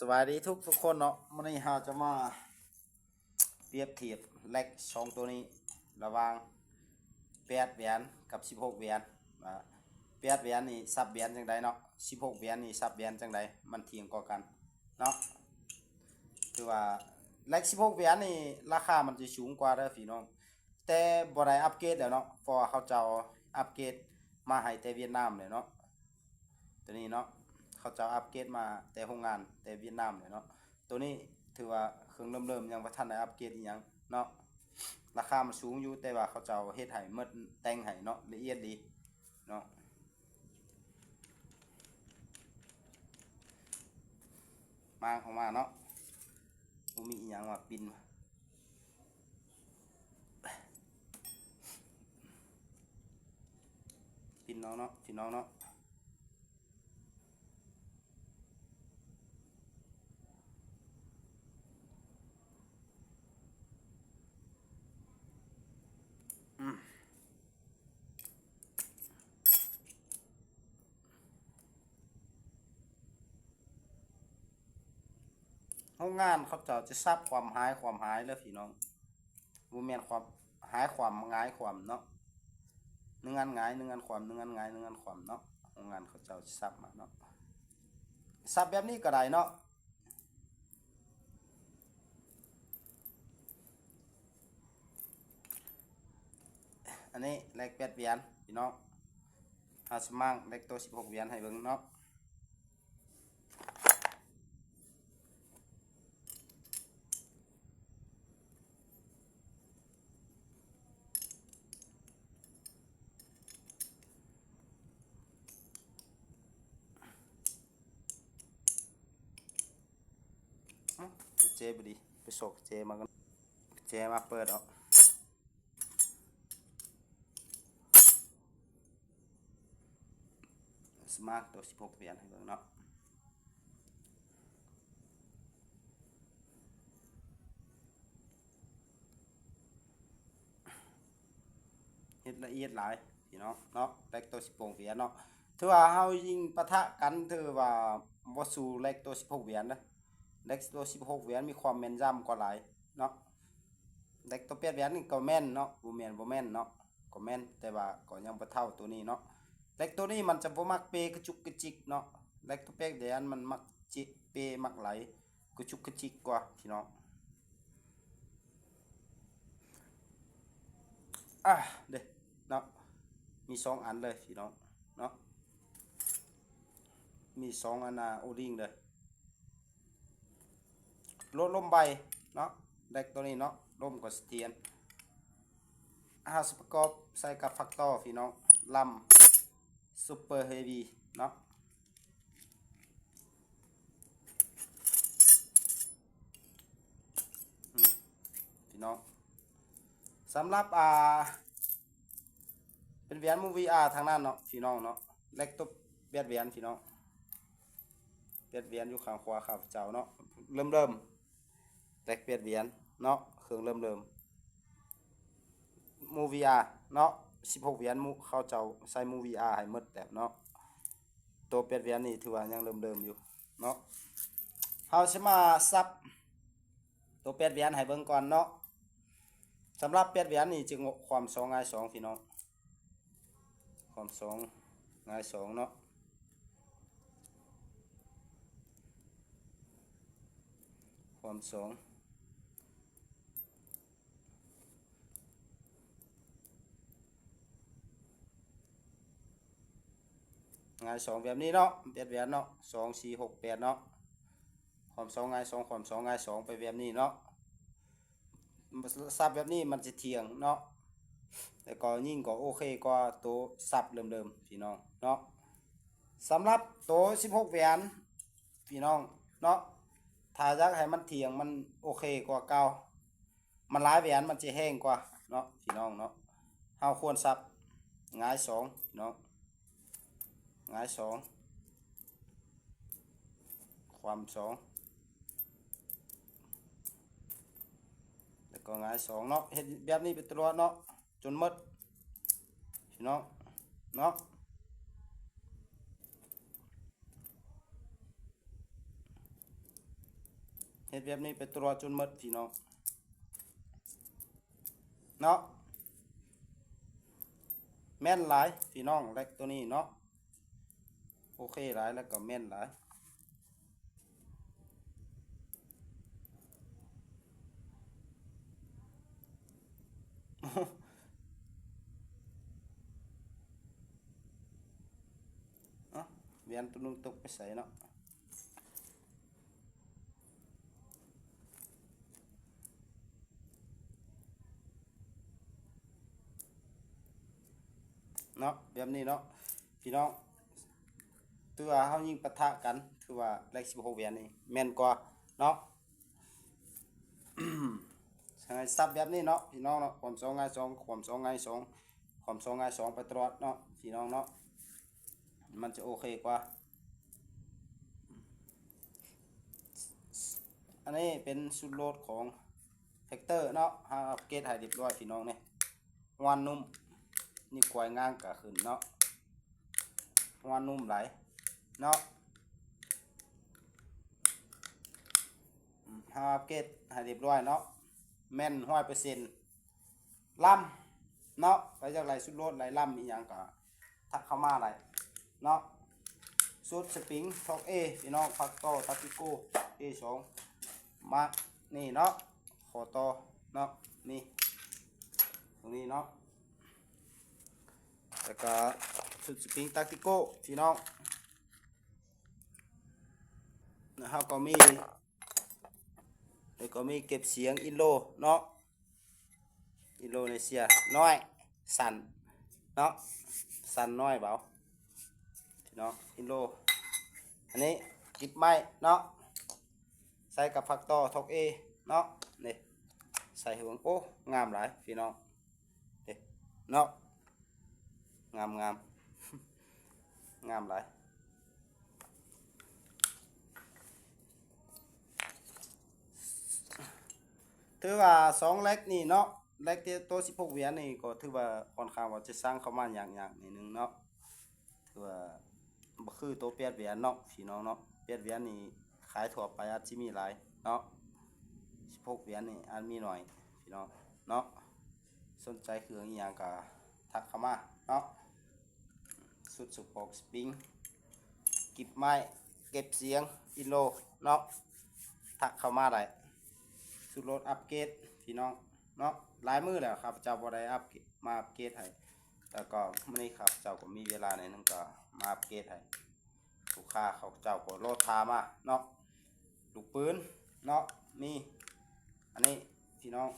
สวัสดีทุกคนเนาะวันนี้เราจะมาเปรียบเทียบแลกสองตัวนี้ระหว่าง8เหรียญกับ16เหรียญ8เหรียญนี่ซับเหรียญจังไดเนาะ16เหรียญนี่ซับเหรียญจังไดมันเทียงกว่ากันเนาะคือว่าแลก16เหรียญนี่ราคามันจะสูงกว่าเด้อพี่น้องแต่บ่ได้อัปเกรดแล้วเนาะเพราะว่าเขาจะอัปเกรดมาให้แต่เวียดนามเลยเนาะตัวนี้เนาะเขาจะอัปเกรดมาแต่โรงงานแต่เวียดนามเลยเนาะตัวนี้ถือว่าเครื่องเริ่มยังบ่ทันได้อัปเกรดอีหยังเนาะราคามันสูงอยู่แต่ว่าเขาจะเฮ็ดให้หมดแต่งให้เนาะละเอียดดีเนาะมาออกมาเนาะบ่มีอีหยังว่าปิ่นน้องเนาะพี่น้องเนาะโรงงานเขาจะซับความหายแล้วพี่น้องบ่แม่นความหายความงายความเนาะหนึ่งอันหงายหนึ่งอันความหนึ่งอันหงายหนึ่งอันความเนาะโรงงานเขาจะซับมาเนาะซับแบบนี้ก็ได้เนาะอันนี้แลก8เหรียญพี่น้องเอาสมั่งแลกตัว16เหรียญให้เบิ่งเนาะเจบ่ดีไปโศกเจมากันเจมาเปิดออกสมั่งตัว16เหรียญให้เบิ่งเนาะเฮ็ดละเอียดหลายพี่น้องเนาะแลกตัว16เหรียญเนาะถือว่าเฮายิงปะทะกันถือว่าบ่สู้แลกตัว16เหรียญนะแลกตัว16เหรียญมีความแม่นยำกว่าหลายเนาะแลกตัว8เหรียญนี่ก็แม่นเนาะบ่แม่นเนาะก็แม่นแต่ว่าก็ยังบ่เท่าตัวนี้เนาะแลกตัวนี้มันจะบ่มักเปกระจุกกระจิกเนาะแลกตัว8เหรียญมันมักจิเปมักไหลกระจุกกระจิกกว่าพี่น้องเด้เนาะมี2อันเลยพี่น้องเนาะมี2อันโอลิงเลยลดลมใบเนาะแลกตัวนี้เนาะลมก็เสถียรสประกอบใส่กับแฟกตอร์พี่น้องลำซูเปอร์เฮฟวี่เนาะพี่น้องสำหรับเป็นเหรียญมูวีทางนั้นเนาะพี่น้องเนาะแลกตัวเบียดเหรียญพี่น้องเบียดเหรียญอยู่ข้างขวาข้าพเจ้าเนาะเริ่มแลกเบียดเหรียญเนาะเครื่องเริ่มมูวีเนาะ16เหรียญเขาเจ้าใส่มูวีให้หมดแบบเนาะตัวเบียดเหรียญนี่ถือว่ายังเริ่มอยู่เนาะเฮาสิมาซับตัว8เหรียญให้เบิ่งก่อนเนาะสำหรับ8เหรียญนี่จึงความ2ง่าย2พี่น้องความ2ง่าย2เนาะความ2ง่าย2แบบนี้เนาะ8เหรียญเนาะ2 4 6 8เนาะความ2ง่าย2ความ2ง่าย2ไปแบบนี้เนาะซับแบบนี้มันจะเที่ยงเนาะแต่ก็ยิ่งก็โอเคกว่าตัวซับเดิมพี่น้องเนาะสำหรับตัว16เหรียญพี่น้องเนาะถ้าอยากให้มันเที่ยงมันโอเคกว่าเก่ามันหลายเหรียญมันจะแห้งกว่าเนาะพี่น้องเนาะเฮาควรซับง่าย2พี่น้องง่าย2ความ2แล้วก็ง่าย2เนาะเฮ็ดแบบนี้ไปตลอดเนาะจนหมดพี่น้องเนาะ ฮ็ดแบบนี้ไปตรวจจนหมดพี่น้องเนาะแม่นหลายพี่น้องแลกตัวนี้เนาะโอเคหลายแล้วก็แม่นหลายเวียนตัวนึงตกไปใส่เนาะเนาะแบบนี้เนาะพี่น้องถือว่าเฮายิงปะทะกันถือว่าเลข16เหรียญนี่แม่นกว่าเนาะให้ซับแบบนี้เนาะพี่น้องเนาะความ2ง่าย2ความ2ง่าย2ความ2ง่าย2ไปตลอดเนาะพี่น้องเนาะมันจะโอเคกว่าอันนี้เป็นชุดโหลดของแท็กเตอร์เนาะเฮาอัปเกรดให้เรียบร้อยพี่น้องนี่วันนุ่มนี่กวายงางก็ขึ้นเนาะวันนุ่มหลายเนาะเฮาอัปเกรดให้เรียบร้อยเนาะแม่น 100% ล่ำเนาะไปจากไหลสุดโลดไหลล่ำอีหยังก็ทักเข้ามาไหลเนาะสุดสปริงท็อกเอพี่น้องพักโตทักติโก้ A2 มานี่เนาะขอต่อเนาะนี่ตรงนี้เนาะแล้วก็สุดสปริงทักติโก้พี่น้องนะครับก็มีแล้วก็มีเก็บเสียงอินโลเนาะอินโดนีเซียน้อยสั่นเนาะสั่นน้อยเบาพี่น้องอินโลอันนี้กิบไม้เนาะใส่กับผักต่อทอกเอเนาะนี่ใส่ห่วงโอ้งามหลายพี่น้องเนาะงามงามงามหลายถือว่า2เล็กนี่เนาะเล็กที่ตัว16เหรียญนี่ก็ถือว่าค่อนข้างว่าจะสร้างเข้ามาอย่างนิดนึงเนาะถือว่าบ่คือตัว8เหรียญเนาะพี่น้องเนาะ8เหรียญนี่ขายทั่วไปอาจสิมีหลายเนาะ16เหรียญนี่อาจมีหน่อยพี่น้องเนาะสนใจเครื่องอีหยังก็ทักเข้ามาเนาะสุดสุปอกสปริงกิบไม้เก็บเสียงอินโลเนาะทักเข้ามาได้สุดรถอัปเกรดพี่น้องเนาะหลายมือแล้วครับเจ้าบ่ได้อัปมาอัปเกรดให้แล้วก็มื้อนี้ครับเจ้าก็มีเวลาหน่อยนึงก็มาอัปเกรดให้ลูกค้าเขาเจ้าก็โลดทามาเนาะลูกปืนเนาะมีอันนี้พี่น้อง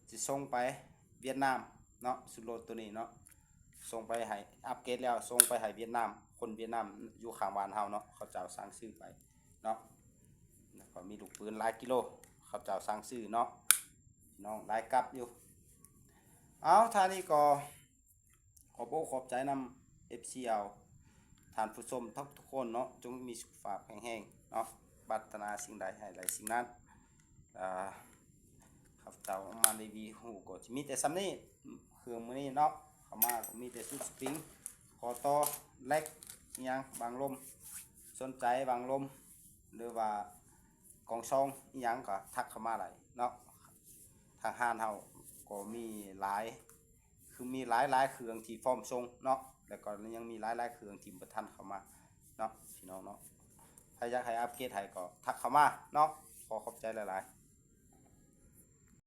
จะส่งไปเวียดนามเนาะสุดรถตัวนี้เนาะส่งไปให้อัปเกรดแล้วส่งไปให้เวียดนามคนเวียดนามอยู่ข้างบ้านเฮาเนาะเขาเจ้าสั่งซื้อไปเนาะแล้วก็มีลูกปืนหลายกิโลเขาเจ้าสั่งซื้อเนาะพี่น้องหลายกับอยู่เอาท่านี้ก็ขอบขอบใจนำ FC เอาท่านผู้ชมทุกคนเนาะจงมีสุขภาพแข็งแรงเนาะปรารถนาสิ่งใดให้ได้สิ่งนั้นครับเจ้ามารีวิวก็จะมีแต่ซ้ำนี้เครื่องมื้อนี้เนาะเข้ามาก็มีแต่ชุดสปริงคอต่อเล็กอิหยังบางลมสนใจบางลมหรือว่ากองซองอิหยังก็ทักเข้ามาได้เนาะทางห้านเฮาก็มีหลายคือมีหลายเครื่องที่พร้อมส่งเนาะแล้วก็ยังมีหลายเครื่องที่บ่ทันเข้ามาเนาะพี่น้องเนาะถ้าอยากให้อัปเกรดให้ก็ทักเข้ามาเนาะขอขอบใจหลายๆ